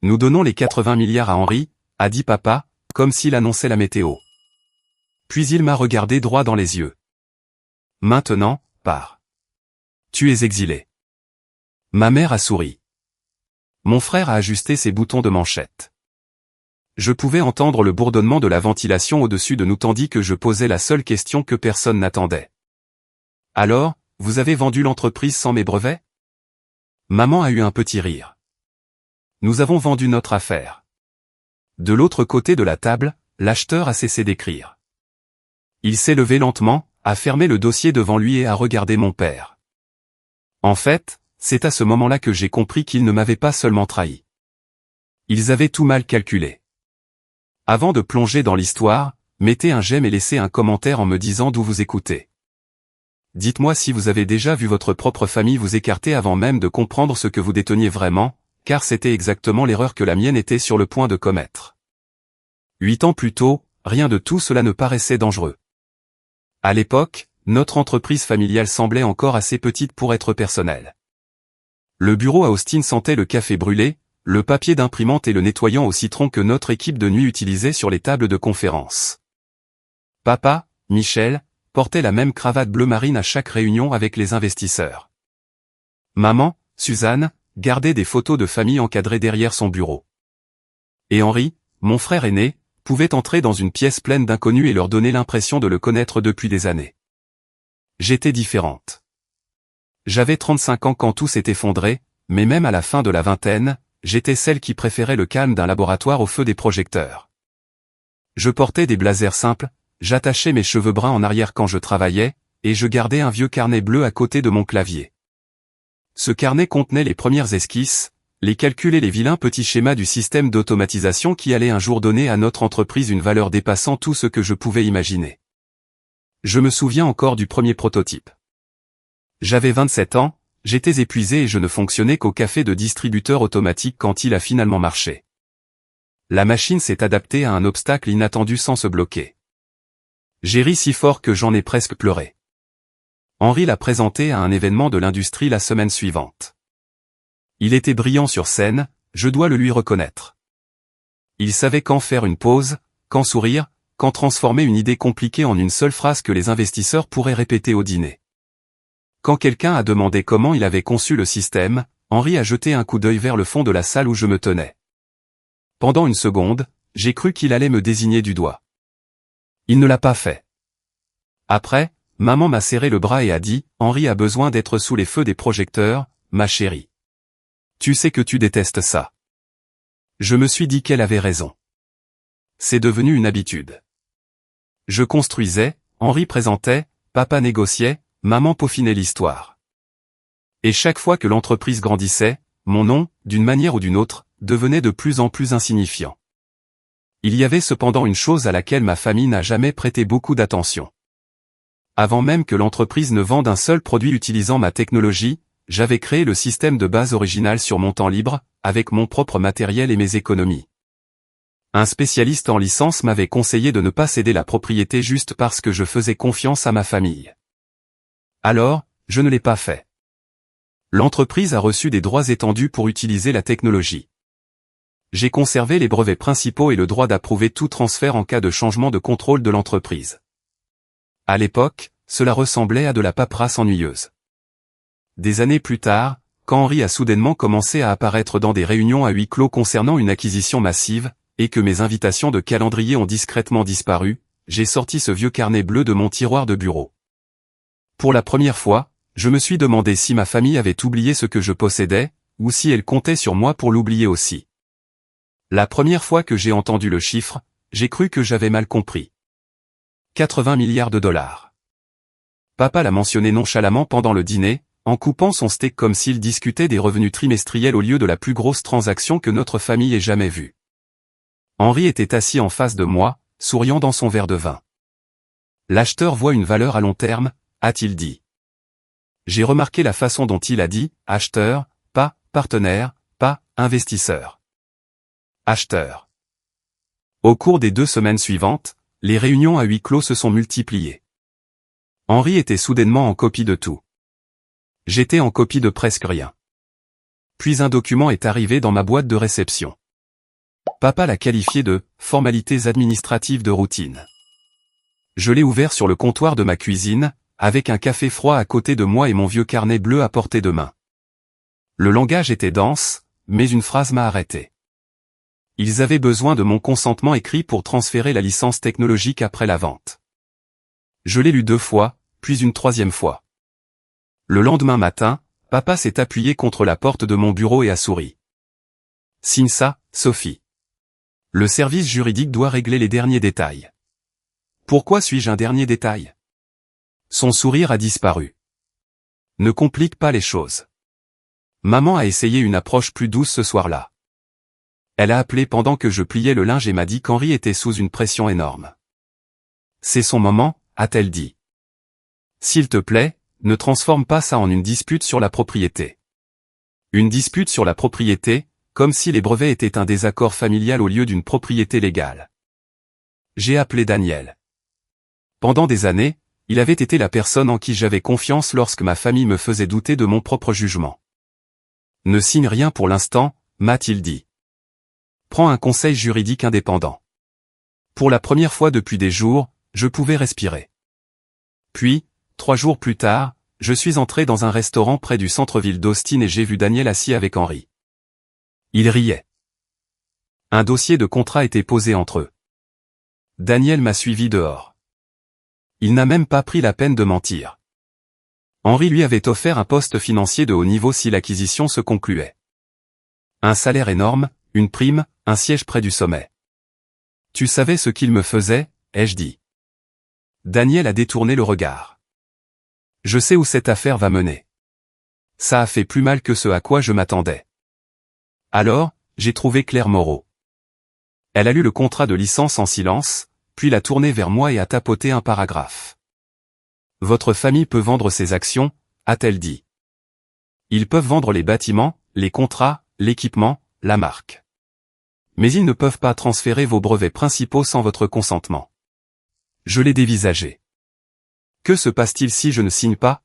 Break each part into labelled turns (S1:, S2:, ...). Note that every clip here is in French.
S1: Nous donnons les 80 milliards à Henri, a dit papa, comme s'il annonçait la météo. Puis il m'a regardé droit dans les yeux. Maintenant, pars. Tu es exilé. Ma mère a souri. Mon frère a ajusté ses boutons de manchette. Je pouvais entendre le bourdonnement de la ventilation au-dessus de nous tandis que je posais la seule question que personne n'attendait. Alors, vous avez vendu l'entreprise sans mes brevets? Maman a eu un petit rire. Nous avons vendu notre affaire. De l'autre côté de la table, l'acheteur a cessé d'écrire. Il s'est levé lentement, a fermé le dossier devant lui et a regardé mon père. En fait, c'est à ce moment-là que j'ai compris qu'ils ne m'avaient pas seulement trahi. Ils avaient tout mal calculé. Avant de plonger dans l'histoire, mettez un j'aime et laissez un commentaire en me disant d'où vous écoutez. Dites-moi si vous avez déjà vu votre propre famille vous écarter avant même de comprendre ce que vous déteniez vraiment, car c'était exactement l'erreur que la mienne était sur le point de commettre. 8 ans plus tôt, rien de tout cela ne paraissait dangereux. À l'époque, notre entreprise familiale semblait encore assez petite pour être personnelle. Le bureau à Austin sentait le café brûlé, le papier d'imprimante et le nettoyant au citron que notre équipe de nuit utilisait sur les tables de conférence. Papa, Michel, portait la même cravate bleu marine à chaque réunion avec les investisseurs. Maman, Suzanne, gardait des photos de famille encadrées derrière son bureau. Et Henri, mon frère aîné, pouvait entrer dans une pièce pleine d'inconnus et leur donner l'impression de le connaître depuis des années. J'étais différente. J'avais 35 ans quand tout s'est effondré, mais même à la fin de la vingtaine, j'étais celle qui préférait le calme d'un laboratoire au feu des projecteurs. Je portais des blazers simples, j'attachais mes cheveux bruns en arrière quand je travaillais, et je gardais un vieux carnet bleu à côté de mon clavier. Ce carnet contenait les premières esquisses, les calculs et les vilains petits schémas du système d'automatisation qui allait un jour donner à notre entreprise une valeur dépassant tout ce que je pouvais imaginer. Je me souviens encore du premier prototype. J'avais 27 ans, j'étais épuisé et je ne fonctionnais qu'au café de distributeur automatique quand il a finalement marché. La machine s'est adaptée à un obstacle inattendu sans se bloquer. J'ai ri si fort que j'en ai presque pleuré. Henri l'a présenté à un événement de l'industrie la semaine suivante. Il était brillant sur scène, je dois le lui reconnaître. Il savait quand faire une pause, quand sourire, quand transformer une idée compliquée en une seule phrase que les investisseurs pourraient répéter au dîner. Quand quelqu'un a demandé comment il avait conçu le système, Henri a jeté un coup d'œil vers le fond de la salle où je me tenais. Pendant une seconde, j'ai cru qu'il allait me désigner du doigt. Il ne l'a pas fait. Après, maman m'a serré le bras et a dit, « Henri a besoin d'être sous les feux des projecteurs, ma chérie. Tu sais que tu détestes ça. » Je me suis dit qu'elle avait raison. C'est devenu une habitude. Je construisais, Henri présentait, papa négociait, maman peaufinait l'histoire. Et chaque fois que l'entreprise grandissait, mon nom, d'une manière ou d'une autre, devenait de plus en plus insignifiant. Il y avait cependant une chose à laquelle ma famille n'a jamais prêté beaucoup d'attention. Avant même que l'entreprise ne vende un seul produit utilisant ma technologie, j'avais créé le système de base original sur mon temps libre, avec mon propre matériel et mes économies. Un spécialiste en licence m'avait conseillé de ne pas céder la propriété juste parce que je faisais confiance à ma famille. Alors, je ne l'ai pas fait. L'entreprise a reçu des droits étendus pour utiliser la technologie. J'ai conservé les brevets principaux et le droit d'approuver tout transfert en cas de changement de contrôle de l'entreprise. À l'époque, cela ressemblait à de la paperasse ennuyeuse. Des années plus tard, quand Henri a soudainement commencé à apparaître dans des réunions à huis clos concernant une acquisition massive, et que mes invitations de calendrier ont discrètement disparu, j'ai sorti ce vieux carnet bleu de mon tiroir de bureau. Pour la première fois, je me suis demandé si ma famille avait oublié ce que je possédais, ou si elle comptait sur moi pour l'oublier aussi. La première fois que j'ai entendu le chiffre, j'ai cru que j'avais mal compris. 80 milliards de dollars. Papa l'a mentionné nonchalamment pendant le dîner, en coupant son steak comme s'il discutait des revenus trimestriels au lieu de la plus grosse transaction que notre famille ait jamais vue. Henri était assis en face de moi, souriant dans son verre de vin. L'acheteur voit une valeur à long terme, a-t-il dit. J'ai remarqué la façon dont il a dit « acheteur », pas « partenaire », pas « investisseur ». Acheteur. Au cours des 2 semaines suivantes, les réunions à huis clos se sont multipliées. Henri était soudainement en copie de tout. J'étais en copie de presque rien. Puis un document est arrivé dans ma boîte de réception. Papa l'a qualifié de « formalités administratives de routine ». Je l'ai ouvert sur le comptoir de ma cuisine, avec un café froid à côté de moi et mon vieux carnet bleu à portée de main. Le langage était dense, mais une phrase m'a arrêté. Ils avaient besoin de mon consentement écrit pour transférer la licence technologique après la vente. Je l'ai lu 2 fois, puis une 3e fois. Le lendemain matin, papa s'est appuyé contre la porte de mon bureau et a souri. Signe ça, Sophie. Le service juridique doit régler les derniers détails. Pourquoi suis-je un dernier détail? Son sourire a disparu. Ne complique pas les choses. Maman a essayé une approche plus douce ce soir-là. Elle a appelé pendant que je pliais le linge et m'a dit qu'Henri était sous une pression énorme. C'est son moment, a-t-elle dit. S'il te plaît, ne transforme pas ça en une dispute sur la propriété. Une dispute sur la propriété, comme si les brevets étaient un désaccord familial au lieu d'une propriété légale. J'ai appelé Daniel. Pendant des années, il avait été la personne en qui j'avais confiance lorsque ma famille me faisait douter de mon propre jugement. Ne signe rien pour l'instant, m'a-t-il dit. Prends un conseil juridique indépendant. Pour la première fois depuis des jours, je pouvais respirer. Puis, 3 jours plus tard, je suis entré dans un restaurant près du centre-ville d'Austin et j'ai vu Daniel assis avec Henri. Il riait. Un dossier de contrat était posé entre eux. Daniel m'a suivi dehors. Il n'a même pas pris la peine de mentir. Henri lui avait offert un poste financier de haut niveau si l'acquisition se concluait. Un salaire énorme, une prime, un siège près du sommet. Tu savais ce qu'il me faisait, ai-je dit. Daniel a détourné le regard. Je sais où cette affaire va mener. Ça a fait plus mal que ce à quoi je m'attendais. Alors, j'ai trouvé Claire Moreau. Elle a lu le contrat de licence en silence, puis l'a tourné vers moi et a tapoté un paragraphe. Votre famille peut vendre ses actions, a-t-elle dit. Ils peuvent vendre les bâtiments, les contrats, l'équipement, la marque. Mais ils ne peuvent pas transférer vos brevets principaux sans votre consentement. Je l'ai dévisagé. Que se passe-t-il si je ne signe pas?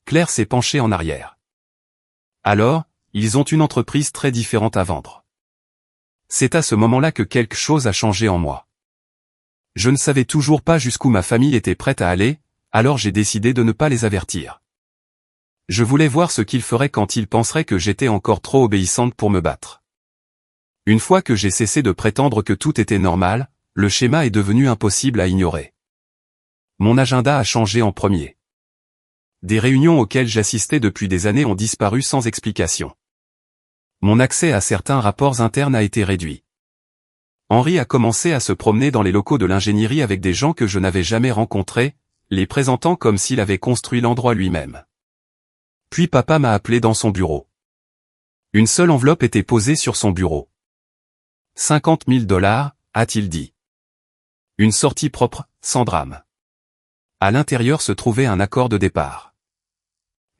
S1: Claire s'est penchée en arrière. Alors, ils ont une entreprise très différente à vendre. C'est à ce moment-là que quelque chose a changé en moi. Je ne savais toujours pas jusqu'où ma famille était prête à aller, alors j'ai décidé de ne pas les avertir. Je voulais voir ce qu'ils feraient quand ils penseraient que j'étais encore trop obéissante pour me battre. Une fois que j'ai cessé de prétendre que tout était normal, le schéma est devenu impossible à ignorer. Mon agenda a changé en premier. Des réunions auxquelles j'assistais depuis des années ont disparu sans explication. Mon accès à certains rapports internes a été réduit. Henri a commencé à se promener dans les locaux de l'ingénierie avec des gens que je n'avais jamais rencontrés, les présentant comme s'il avait construit l'endroit lui-même. Puis papa m'a appelé dans son bureau. Une seule enveloppe était posée sur son bureau. 50 000 $, a-t-il dit. Une sortie propre, sans drame. À l'intérieur se trouvait un accord de départ.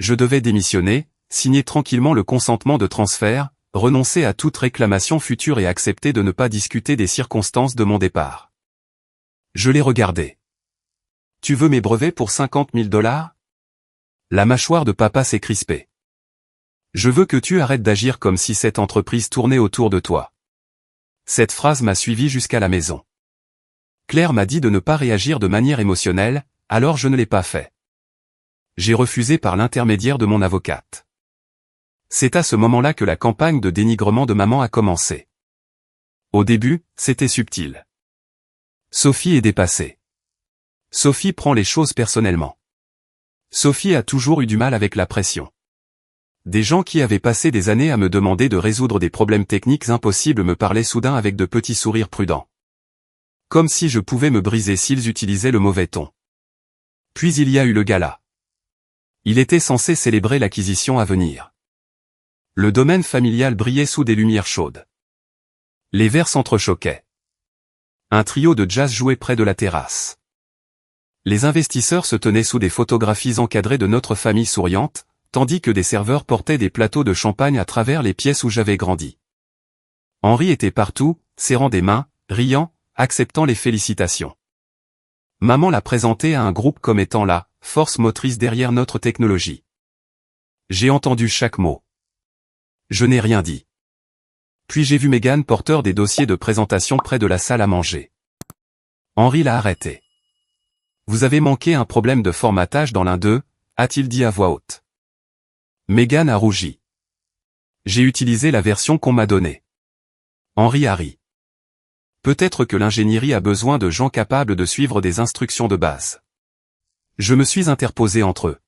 S1: Je devais démissionner, signer tranquillement le consentement de transfert, renoncer à toute réclamation future et accepter de ne pas discuter des circonstances de mon départ. Je l'ai regardé. Tu veux mes brevets pour 50 000 $? La mâchoire de papa s'est crispée. Je veux que tu arrêtes d'agir comme si cette entreprise tournait autour de toi. Cette phrase m'a suivi jusqu'à la maison. Claire m'a dit de ne pas réagir de manière émotionnelle, alors je ne l'ai pas fait. J'ai refusé par l'intermédiaire de mon avocate. C'est à ce moment-là que la campagne de dénigrement de maman a commencé. Au début, c'était subtil. Sophie est dépassée. Sophie prend les choses personnellement. Sophie a toujours eu du mal avec la pression. Des gens qui avaient passé des années à me demander de résoudre des problèmes techniques impossibles me parlaient soudain avec de petits sourires prudents. Comme si je pouvais me briser s'ils utilisaient le mauvais ton. Puis il y a eu le gala. Il était censé célébrer l'acquisition à venir. Le domaine familial brillait sous des lumières chaudes. Les verres s'entrechoquaient. Un trio de jazz jouait près de la terrasse. Les investisseurs se tenaient sous des photographies encadrées de notre famille souriante, tandis que des serveurs portaient des plateaux de champagne à travers les pièces où j'avais grandi. Henri était partout, serrant des mains, riant, acceptant les félicitations. Maman l'a présenté à un groupe comme étant la force motrice derrière notre technologie. J'ai entendu chaque mot. Je n'ai rien dit. Puis j'ai vu Mégane porteur des dossiers de présentation près de la salle à manger. Henri l'a arrêté. « Vous avez manqué un problème de formatage dans l'un d'eux », a-t-il dit à voix haute. Mégane a rougi. J'ai utilisé la version qu'on m'a donnée. Henri a ri. Peut-être que l'ingénierie a besoin de gens capables de suivre des instructions de base. Je me suis interposé entre eux.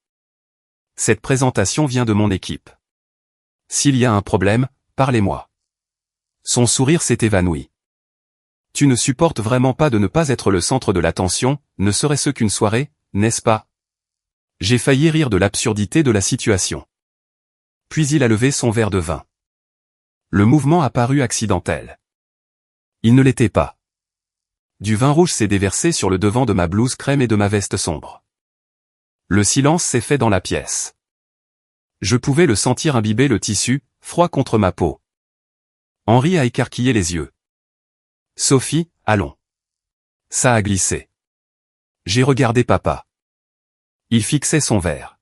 S1: Cette présentation vient de mon équipe. S'il y a un problème, parlez-moi. Son sourire s'est évanoui. Tu ne supportes vraiment pas de ne pas être le centre de l'attention, ne serait-ce qu'une soirée, n'est-ce pas? J'ai failli rire de l'absurdité de la situation. Puis il a levé son verre de vin. Le mouvement a paru accidentel. Il ne l'était pas. Du vin rouge s'est déversé sur le devant de ma blouse crème et de ma veste sombre. Le silence s'est fait dans la pièce. Je pouvais le sentir imbiber le tissu, froid contre ma peau. Henri a écarquillé les yeux. Sophie, allons. Ça a glissé. J'ai regardé papa. Il fixait son verre.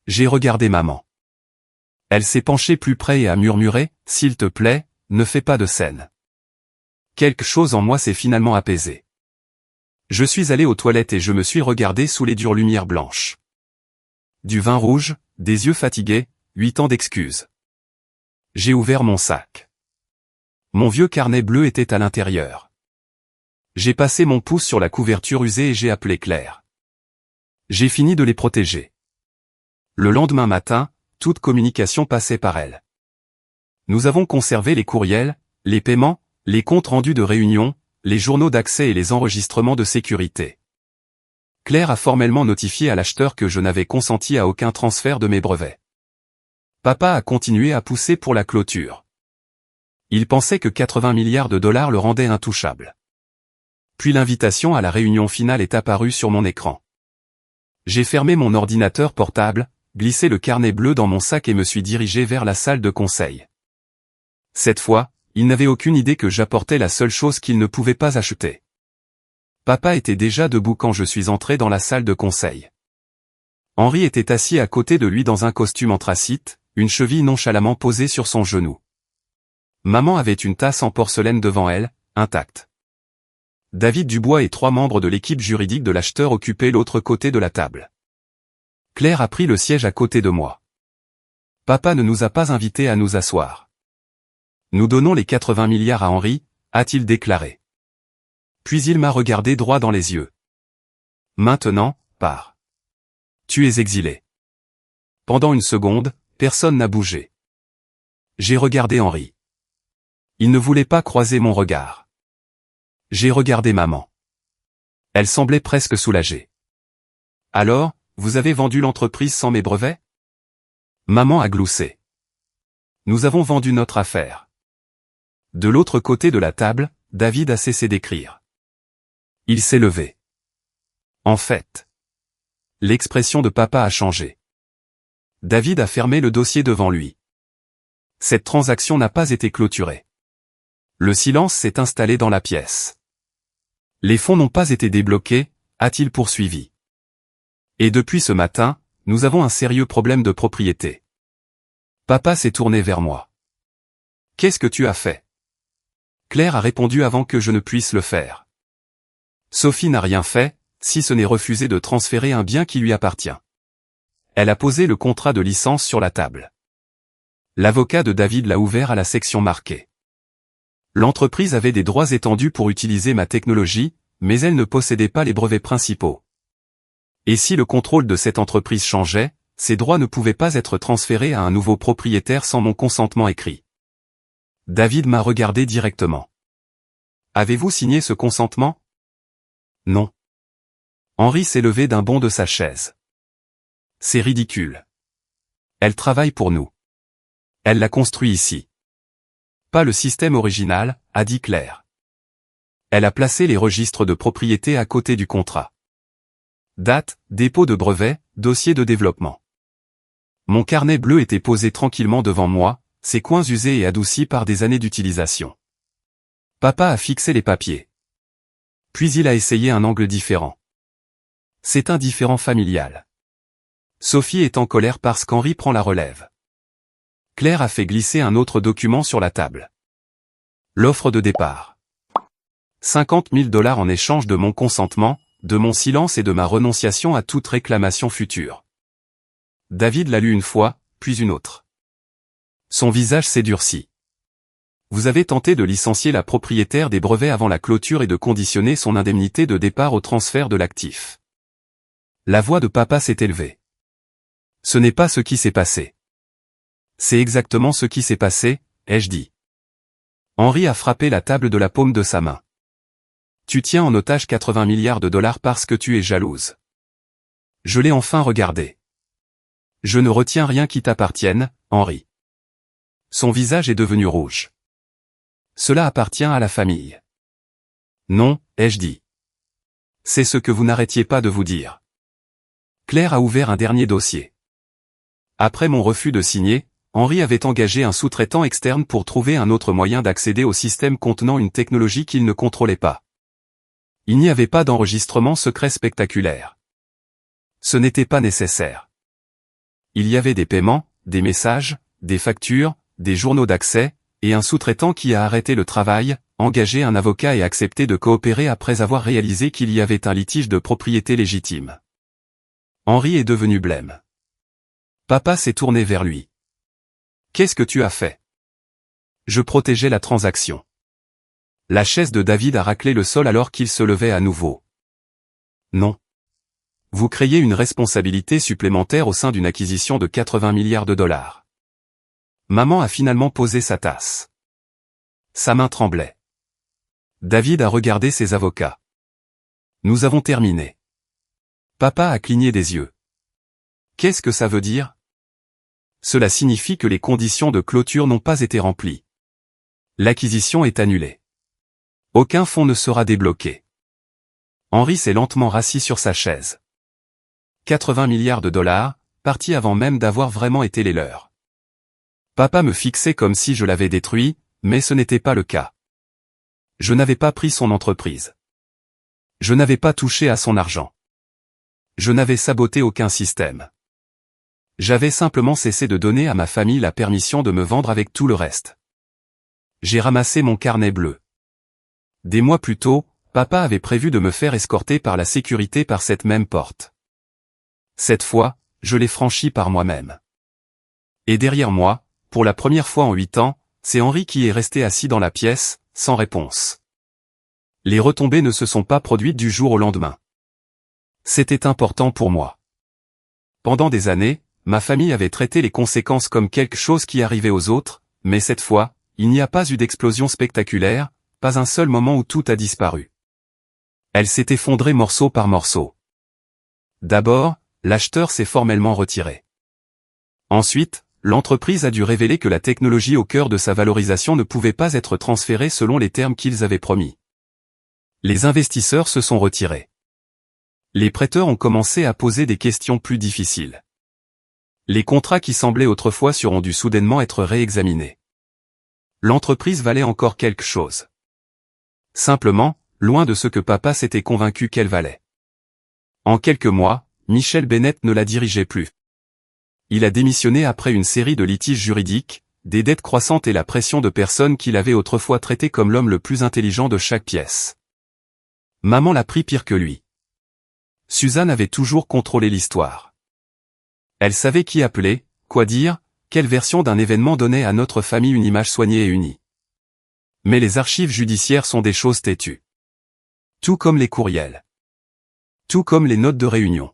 S1: J'ai regardé maman. Elle s'est penchée plus près et a murmuré, « S'il te plaît, ne fais pas de scène. » Quelque chose en moi s'est finalement apaisé. Je suis allé aux toilettes et je me suis regardé sous les dures lumières blanches. Du vin rouge, des yeux fatigués, 8 ans d'excuses. J'ai ouvert mon sac. Mon vieux carnet bleu était à l'intérieur. J'ai passé mon pouce sur la couverture usée et j'ai appelé Claire. J'ai fini de les protéger. Le lendemain matin, toute communication passait par elle. Nous avons conservé les courriels, les paiements, les comptes rendus de réunion, les journaux d'accès et les enregistrements de sécurité. Claire a formellement notifié à l'acheteur que je n'avais consenti à aucun transfert de mes brevets. Papa a continué à pousser pour la clôture. Il pensait que 80 milliards de dollars le rendaient intouchable. Puis l'invitation à la réunion finale est apparue sur mon écran. J'ai fermé mon ordinateur portable, glissé le carnet bleu dans mon sac et me suis dirigé vers la salle de conseil. Cette fois, il n'avait aucune idée que j'apportais la seule chose qu'il ne pouvait pas acheter. Papa était déjà debout quand je suis entré dans la salle de conseil. Henri était assis à côté de lui dans un costume anthracite, une cheville nonchalamment posée sur son genou. Maman avait une tasse en porcelaine devant elle, intacte. David Dubois et 3 membres de l'équipe juridique de l'acheteur occupaient l'autre côté de la table. Claire a pris le siège à côté de moi. Papa ne nous a pas invités à nous asseoir. Nous donnons les 80 milliards à Henri, a-t-il déclaré. Puis il m'a regardé droit dans les yeux. Maintenant, pars. Tu es exilé. Pendant une seconde, personne n'a bougé. J'ai regardé Henri. Il ne voulait pas croiser mon regard. J'ai regardé maman. Elle semblait presque soulagée. Alors, vous avez vendu l'entreprise sans mes brevets? Maman a gloussé. Nous avons vendu notre affaire. De l'autre côté de la table, David a cessé d'écrire. Il s'est levé. En fait, l'expression de papa a changé. David a fermé le dossier devant lui. Cette transaction n'a pas été clôturée. Le silence s'est installé dans la pièce. Les fonds n'ont pas été débloqués, a-t-il poursuivi. Et depuis ce matin, nous avons un sérieux problème de propriété. Papa s'est tourné vers moi. Qu'est-ce que tu as fait? Claire a répondu avant que je ne puisse le faire. Sophie n'a rien fait, si ce n'est refuser de transférer un bien qui lui appartient. Elle a posé le contrat de licence sur la table. L'avocat de David l'a ouvert à la section marquée. L'entreprise avait des droits étendus pour utiliser ma technologie, mais elle ne possédait pas les brevets principaux. Et si le contrôle de cette entreprise changeait, ces droits ne pouvaient pas être transférés à un nouveau propriétaire sans mon consentement écrit. David m'a regardé directement. Avez-vous signé ce consentement? Non. Henri s'est levé d'un bond de sa chaise. C'est ridicule. Elle travaille pour nous. Elle l'a construit ici. Pas le système original, a dit Claire. Elle a placé les registres de propriété à côté du contrat. Date, dépôt de brevet, dossier de développement. Mon carnet bleu était posé tranquillement devant moi, ses coins usés et adoucis par des années d'utilisation. Papa a fixé les papiers. Puis il a essayé un angle différent. C'est un différend familial. Sophie est en colère parce qu'Henri prend la relève. Claire a fait glisser un autre document sur la table. L'offre de départ. 50 000 $ en échange de mon consentement, de mon silence et de ma renonciation à toute réclamation future. David l'a lu une fois, puis une autre. Son visage s'est durci. Vous avez tenté de licencier la propriétaire des brevets avant la clôture et de conditionner son indemnité de départ au transfert de l'actif. La voix de papa s'est élevée. Ce n'est pas ce qui s'est passé. C'est exactement ce qui s'est passé, ai-je dit. Henri a frappé la table de la paume de sa main. Tu tiens en otage 80 milliards de dollars parce que tu es jalouse. Je l'ai enfin regardé. Je ne retiens rien qui t'appartienne, Henri. Son visage est devenu rouge. Cela appartient à la famille. Non, ai-je dit. C'est ce que vous n'arrêtiez pas de vous dire. Claire a ouvert un dernier dossier. Après mon refus de signer, Henri avait engagé un sous-traitant externe pour trouver un autre moyen d'accéder au système contenant une technologie qu'il ne contrôlait pas. Il n'y avait pas d'enregistrement secret spectaculaire. Ce n'était pas nécessaire. Il y avait des paiements, des messages, des factures, des journaux d'accès, et un sous-traitant qui a arrêté le travail, engagé un avocat et accepté de coopérer après avoir réalisé qu'il y avait un litige de propriété légitime. Henri est devenu blême. Papa s'est tourné vers lui. Qu'est-ce que tu as fait? Je protégeais la transaction. La chaise de David a raclé le sol alors qu'il se levait à nouveau. Non. Vous créez une responsabilité supplémentaire au sein d'une acquisition de 80 milliards de dollars. Maman a finalement posé sa tasse. Sa main tremblait. David a regardé ses avocats. Nous avons terminé. Papa a cligné des yeux. Qu'est-ce que ça veut dire? Cela signifie que les conditions de clôture n'ont pas été remplies. L'acquisition est annulée. Aucun fonds ne sera débloqué. Henri s'est lentement rassis sur sa chaise. 80 milliards de dollars, partis avant même d'avoir vraiment été les leurs. Papa me fixait comme si je l'avais détruit, mais ce n'était pas le cas. Je n'avais pas pris son entreprise. Je n'avais pas touché à son argent. Je n'avais saboté aucun système. J'avais simplement cessé de donner à ma famille la permission de me vendre avec tout le reste. J'ai ramassé mon carnet bleu. Des mois plus tôt, papa avait prévu de me faire escorter par la sécurité par cette même porte. Cette fois, je l'ai franchie par moi-même. Et derrière moi, pour la première fois en 8 ans, c'est Henri qui est resté assis dans la pièce, sans réponse. Les retombées ne se sont pas produites du jour au lendemain. C'était important pour moi. Pendant des années, ma famille avait traité les conséquences comme quelque chose qui arrivait aux autres, mais cette fois, il n'y a pas eu d'explosion spectaculaire, pas un seul moment où tout a disparu. Elle s'est effondrée morceau par morceau. D'abord, l'acheteur s'est formellement retiré. Ensuite, l'entreprise a dû révéler que la technologie au cœur de sa valorisation ne pouvait pas être transférée selon les termes qu'ils avaient promis. Les investisseurs se sont retirés. Les prêteurs ont commencé à poser des questions plus difficiles. Les contrats qui semblaient autrefois sûrs ont dû soudainement être réexaminés. L'entreprise valait encore quelque chose. Simplement, loin de ce que papa s'était convaincu qu'elle valait. En quelques mois, Michel Bennett ne la dirigeait plus. Il a démissionné après une série de litiges juridiques, des dettes croissantes et la pression de personnes qu'il avait autrefois traitées comme l'homme le plus intelligent de chaque pièce. Maman l'a pris pire que lui. Suzanne avait toujours contrôlé l'histoire. Elle savait qui appeler, quoi dire, quelle version d'un événement donnait à notre famille une image soignée et unie. Mais les archives judiciaires sont des choses têtues. Tout comme les courriels. Tout comme les notes de réunion.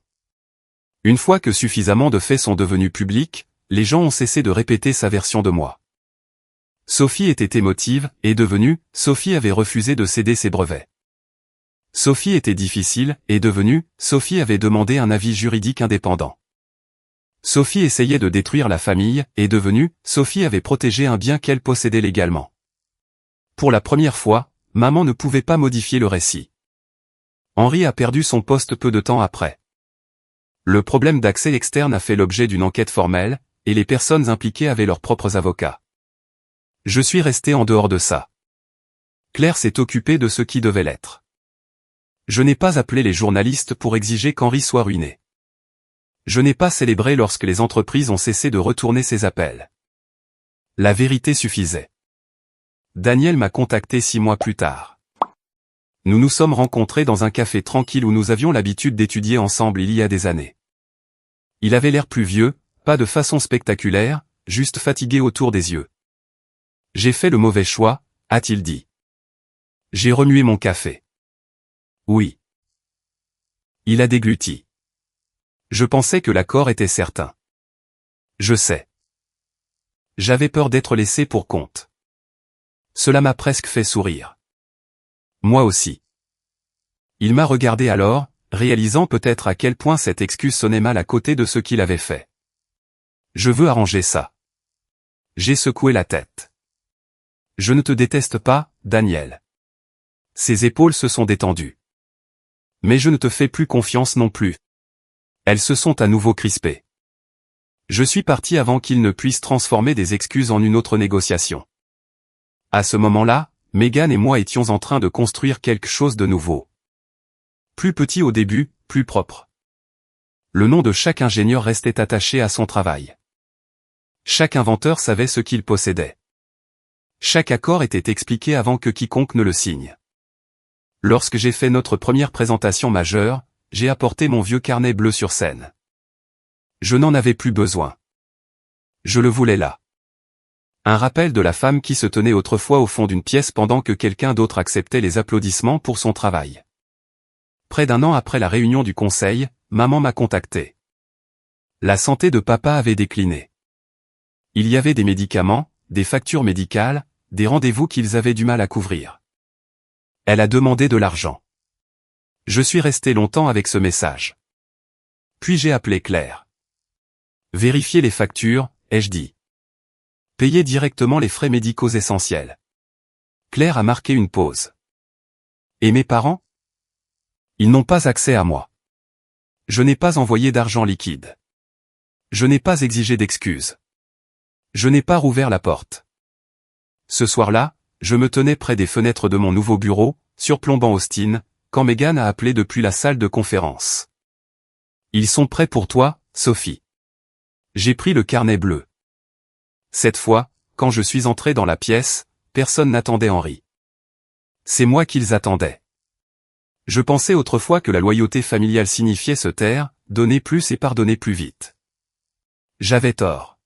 S1: Une fois que suffisamment de faits sont devenus publics, les gens ont cessé de répéter sa version de moi. Sophie était émotive, et devenue, Sophie avait refusé de céder ses brevets. Sophie était difficile, et devenue, Sophie avait demandé un avis juridique indépendant. Sophie essayait de détruire la famille, et devenue, Sophie avait protégé un bien qu'elle possédait légalement. Pour la première fois, maman ne pouvait pas modifier le récit. Henri a perdu son poste peu de temps après. Le problème d'accès externe a fait l'objet d'une enquête formelle, et les personnes impliquées avaient leurs propres avocats. Je suis resté en dehors de ça. Claire s'est occupée de ce qui devait l'être. Je n'ai pas appelé les journalistes pour exiger qu'Henri soit ruiné. Je n'ai pas célébré lorsque les entreprises ont cessé de retourner ses appels. La vérité suffisait. Daniel m'a contacté 6 mois plus tard. Nous nous sommes rencontrés dans un café tranquille où nous avions l'habitude d'étudier ensemble il y a des années. Il avait l'air plus vieux, pas de façon spectaculaire, juste fatigué autour des yeux. J'ai fait le mauvais choix, a-t-il dit. J'ai remué mon café. Oui. Il a dégluti. Je pensais que l'accord était certain. Je sais. J'avais peur d'être laissé pour compte. Cela m'a presque fait sourire. Moi aussi. Il m'a regardé alors, réalisant peut-être à quel point cette excuse sonnait mal à côté de ce qu'il avait fait. Je veux arranger ça. J'ai secoué la tête. Je ne te déteste pas, Daniel. Ses épaules se sont détendues. Mais je ne te fais plus confiance non plus. Elles se sont à nouveau crispées. Je suis parti avant qu'il ne puisse transformer des excuses en une autre négociation. À ce moment-là, Megan et moi étions en train de construire quelque chose de nouveau. Plus petit au début, plus propre. Le nom de chaque ingénieur restait attaché à son travail. Chaque inventeur savait ce qu'il possédait. Chaque accord était expliqué avant que quiconque ne le signe. Lorsque j'ai fait notre première présentation majeure, j'ai apporté mon vieux carnet bleu sur scène. Je n'en avais plus besoin. Je le voulais là. Un rappel de la femme qui se tenait autrefois au fond d'une pièce pendant que quelqu'un d'autre acceptait les applaudissements pour son travail. Près d'1 an après la réunion du conseil, maman m'a contacté. La santé de papa avait décliné. Il y avait des médicaments, des factures médicales, des rendez-vous qu'ils avaient du mal à couvrir. Elle a demandé de l'argent. Je suis resté longtemps avec ce message. Puis j'ai appelé Claire. Vérifier les factures, ai-je dit. Payer directement les frais médicaux essentiels. Claire a marqué une pause. Et mes parents? Ils n'ont pas accès à moi. Je n'ai pas envoyé d'argent liquide. Je n'ai pas exigé d'excuses. Je n'ai pas rouvert la porte. Ce soir-là, je me tenais près des fenêtres de mon nouveau bureau, surplombant Austin, quand Megan a appelé depuis la salle de conférence. Ils sont prêts pour toi, Sophie. J'ai pris le carnet bleu. Cette fois, quand je suis entré dans la pièce, personne n'attendait Henry. C'est moi qu'ils attendaient. Je pensais autrefois que la loyauté familiale signifiait se taire, donner plus et pardonner plus vite. J'avais tort.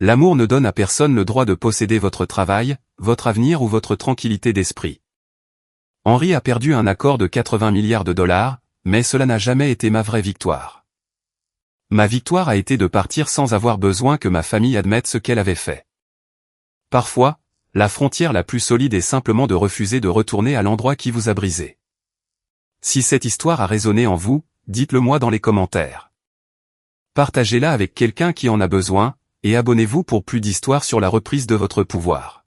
S1: L'amour ne donne à personne le droit de posséder votre travail, votre avenir ou votre tranquillité d'esprit. Henry a perdu un accord de 80 milliards de dollars, mais cela n'a jamais été ma vraie victoire. Ma victoire a été de partir sans avoir besoin que ma famille admette ce qu'elle avait fait. Parfois, la frontière la plus solide est simplement de refuser de retourner à l'endroit qui vous a brisé. Si cette histoire a résonné en vous, dites-le moi dans les commentaires. Partagez-la avec quelqu'un qui en a besoin, et abonnez-vous pour plus d'histoires sur la reprise de votre pouvoir.